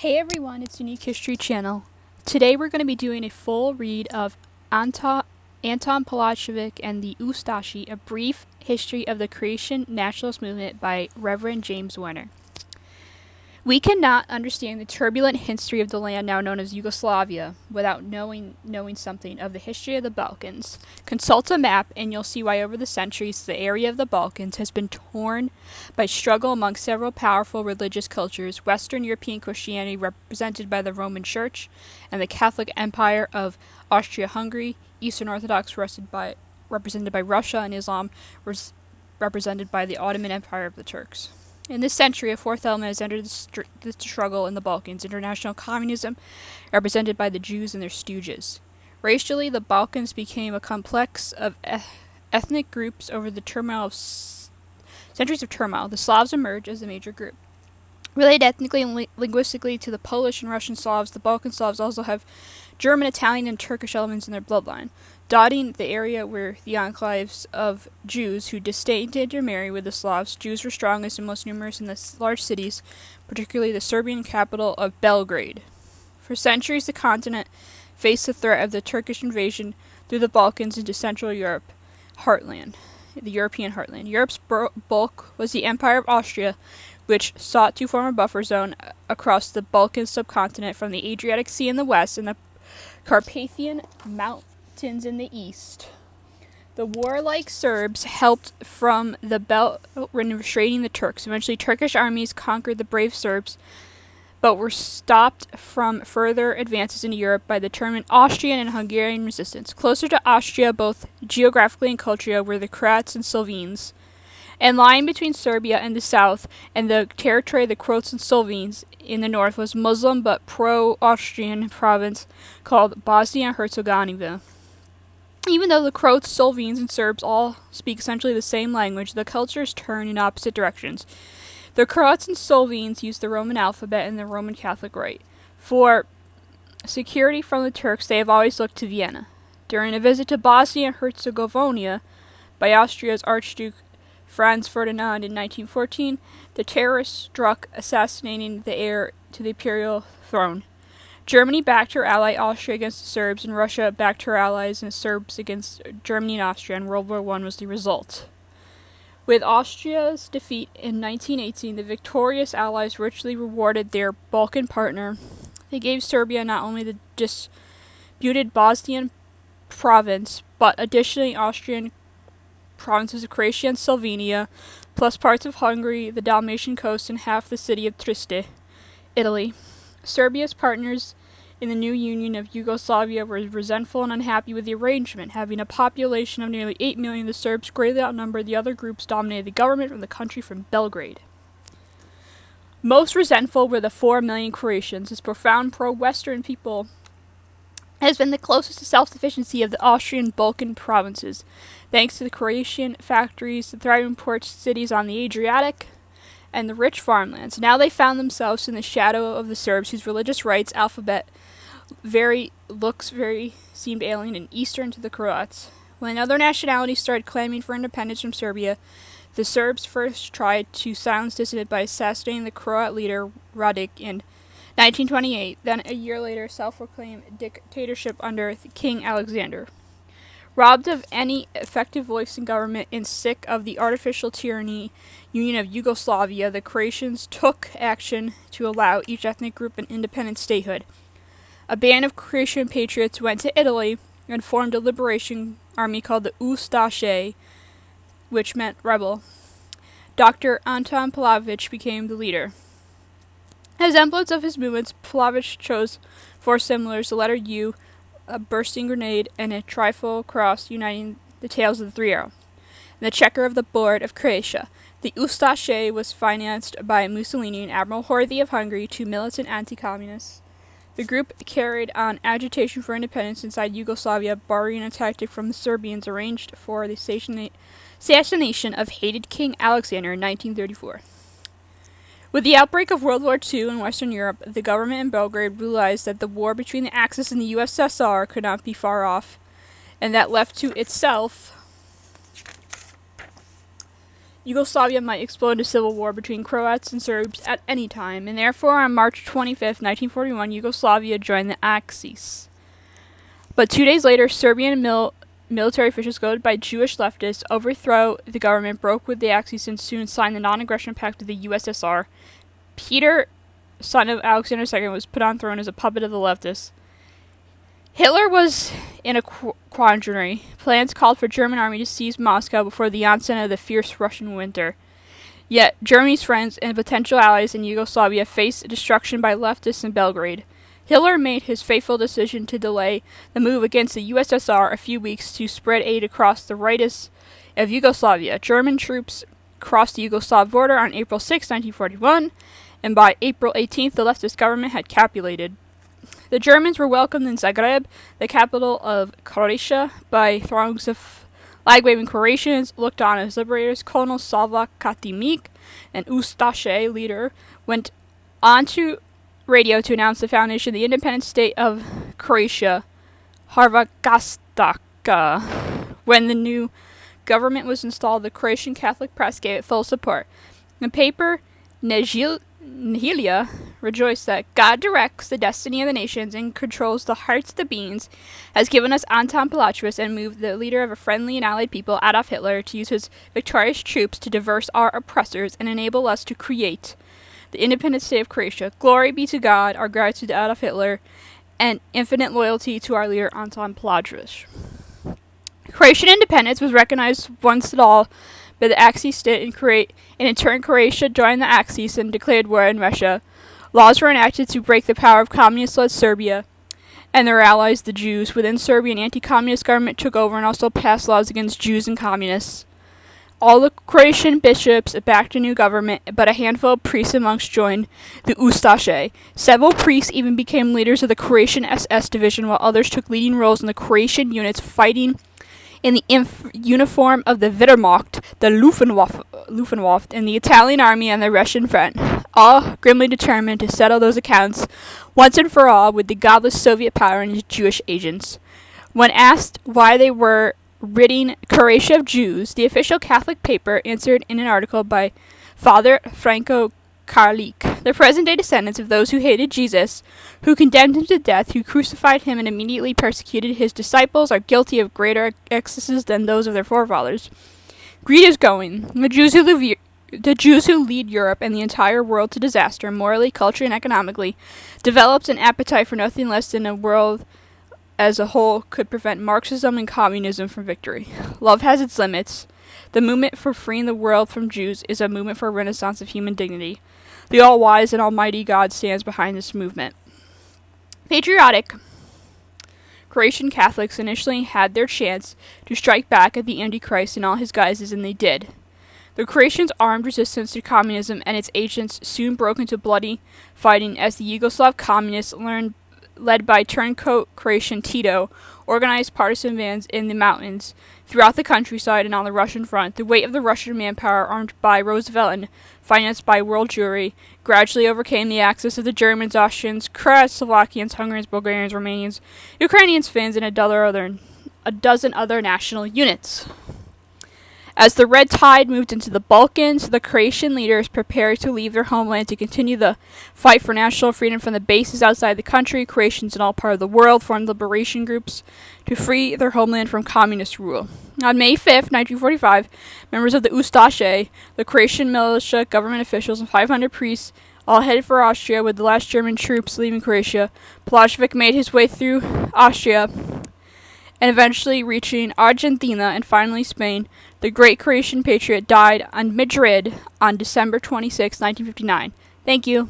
Hey everyone, it's Unique History Channel. Today we're going to be doing a full read of Anton Pavelic and the Ustashi, a brief history of the Croatian nationalist movement by Rev.James Warner. We cannot understand the turbulent history of the land now known as Yugoslavia without knowing something of the history of the Balkans. Consult a map and you'll see why over the centuries the area of the Balkans has been torn by struggle among several powerful religious cultures: Western European Christianity represented by the Roman Church and the Catholic Empire of Austria-Hungary, Eastern Orthodox represented by Russia, and Islam represented by the Ottoman Empire of the Turks. In this century, a fourth element has entered the struggle in the Balkans: international communism, represented by the Jews and their stooges. Racially, the Balkans became a complex of ethnic groups over the centuries of turmoil. The Slavs emerged as a major group. Related ethnically and linguistically to the Polish and Russian Slavs, the Balkan Slavs also have German, Italian, and Turkish elements in their bloodline. Dotting the area were the enclaves of Jews who disdained to intermarry with the Slavs. Jews were strongest and most numerous in the large cities, particularly the Serbian capital of Belgrade. For centuries, the continent faced the threat of the Turkish invasion through the Balkans into Central Europe, the European heartland. Europe's bulk was the Empire of Austria, which sought to form a buffer zone across the Balkan subcontinent from the Adriatic Sea in the west and the Carpathian Mountains in the east. The warlike Serbs helped from the belt when restraining the Turks. Eventually, Turkish armies conquered the brave Serbs, but were stopped from further advances into Europe by the determined Austrian and Hungarian resistance. Closer to Austria, both geographically and culturally, were the Croats and Slovenes. And lying between Serbia in the south and the territory of the Croats and Slovenes in the north was Muslim but pro-Austrian province called Bosnia and Herzegovina. Even though the Croats, Slovenes, and Serbs all speak essentially the same language, the cultures turn in opposite directions. The Croats and Slovenes use the Roman alphabet and the Roman Catholic Rite. For security from the Turks, they have always looked to Vienna. During a visit to Bosnia and Herzegovina by Austria's Archduke Franz Ferdinand in 1914, the terrorists struck, assassinating the heir to the imperial throne. Germany backed her ally Austria against the Serbs, and Russia backed her allies and Serbs against Germany and Austria, and World War I was the result. With Austria's defeat in 1918, the victorious allies richly rewarded their Balkan partner. They gave Serbia not only the disputed Bosnian province, but additionally Austrian provinces of Croatia and Slovenia, plus parts of Hungary, the Dalmatian coast, and half the city of Trieste, Italy. Serbia's partners in the new Union of Yugoslavia were resentful and unhappy with the arrangement. Having a population of nearly 8 million, the Serbs greatly outnumbered the other groups dominated the government from the country from Belgrade. Most resentful were the 4 million Croatians. This profound pro-Western people has been the closest to self-sufficiency of the Austrian Balkan provinces, thanks to the Croatian factories, the thriving port cities on the Adriatic, and the rich farmlands. Now they found themselves in the shadow of the Serbs, whose religious rites, alphabet, seemed alien and Eastern to the Croats. When other nationalities started claiming for independence from Serbia, the Serbs first tried to silence dissent by assassinating the Croat leader Radic in 1928, then a year later self-proclaimed dictatorship under King Alexander. Robbed of any effective voice in government and sick of the artificial tyranny Union of Yugoslavia, the Croatians took action to allow each ethnic group an independent statehood. A band of Croatian patriots went to Italy and formed a liberation army called the Ustashi, which meant rebel. Dr. Anton Pavelic became the leader. As emblems of his movements, Pavelic chose 4 symbols: the letter U, a bursting grenade, and a trifold cross uniting the tails of the 3 arrows, and the checker of the board of Croatia. The Ustashi was financed by Mussolini and Admiral Horthy of Hungary, 2 militant anti-communists. The group carried on agitation for independence inside Yugoslavia, borrowing a tactic from the Serbians arranged for the assassination of hated King Alexander in 1934. With the outbreak of World War II in Western Europe, the government in Belgrade realized that the war between the Axis and the USSR could not be far off, and that left to itself, Yugoslavia might explode into civil war between Croats and Serbs at any time, and therefore on March 25th, 1941, Yugoslavia joined the Axis. But 2 days later, Serbian military officials, goaded by Jewish leftists, overthrow the government, broke with the Axis, and soon signed the non-aggression pact with the USSR. Peter, son of Alexander II, was put on throne as a puppet of the leftists. Hitler was in a quandary. Plans called for German army to seize Moscow before the onset of the fierce Russian winter. Yet, Germany's friends and potential allies in Yugoslavia faced destruction by leftists in Belgrade. Hitler made his fateful decision to delay the move against the USSR a few weeks to spread aid across the rights of Yugoslavia. German troops crossed the Yugoslav border on April 6, 1941, and by April 18th, the leftist government had capitulated. The Germans were welcomed in Zagreb, the capital of Croatia, by throngs of flag-waving Croatians looked on as liberators. Colonel Salva Katimic, an Ustashi leader, went onto radio to announce the foundation of the independent state of Croatia, Hrvatska. When the new government was installed, the Croatian Catholic press gave it full support. The paper Nihilya rejoiced that God directs the destiny of the nations and controls the hearts of the beings, has given us Anton Pavelic and moved the leader of a friendly and allied people, Adolf Hitler, to use his victorious troops to diverse our oppressors and enable us to create the independent state of Croatia. Glory be to God, our gratitude to Adolf Hitler, and infinite loyalty to our leader Anton Pavelic. Croatian independence was recognized once and all by the Axis state, and in turn Croatia joined the Axis and declared war on Russia. Laws were enacted to break the power of communist-led Serbia and their allies, the Jews. Within Serbia, an anti-communist government took over and also passed laws against Jews and communists. All the Croatian bishops backed a new government, but a handful of priests amongst joined the Ustashi. Several priests even became leaders of the Croatian SS division, while others took leading roles in the Croatian units fighting in the uniform of the Wehrmacht, the Luftwaffe, and the Italian army on the Russian front, all grimly determined to settle those accounts once and for all with the godless Soviet power and its Jewish agents. When asked why they were ridding Croatia of Jews, the official Catholic paper answered in an article by Father Franco Karlik. The present-day descendants of those who hated Jesus, who condemned him to death, who crucified him and immediately persecuted his disciples, are guilty of greater excesses than those of their forefathers. Greed is going. The Jews who lead Europe and the entire world to disaster, morally, culturally, and economically, develops an appetite for nothing less than a world as a whole could prevent Marxism and communism from victory. Love has its limits. The movement for freeing the world from Jews is a movement for a renaissance of human dignity. The all-wise and almighty God stands behind this movement. Patriotic Croatian Catholics initially had their chance to strike back at the Antichrist in all his guises, and they did. The Croatians' armed resistance to communism and its agents soon broke into bloody fighting as the Yugoslav communists, led by turncoat Croatian Tito, organized partisan bands in the mountains, throughout the countryside, and on the Russian front. The weight of the Russian manpower, armed by Roosevelt and financed by world Jewry, gradually overcame the axis of the Germans, Austrians, Croats, Slovakians, Hungarians, Bulgarians, Romanians, Ukrainians, Finns, and a dozen other national units. As the Red Tide moved into the Balkans, the Croatian leaders prepared to leave their homeland to continue the fight for national freedom from the bases outside the country. Croatians in all parts of the world formed liberation groups to free their homeland from communist rule. On May 5th, 1945, members of the Ustashi, the Croatian militia, government officials, and 500 priests all headed for Austria, with the last German troops leaving Croatia. Pavelic made his way through Austria and eventually reaching Argentina and finally Spain. The great Croatian patriot died in Madrid on December 26, 1959. Thank you.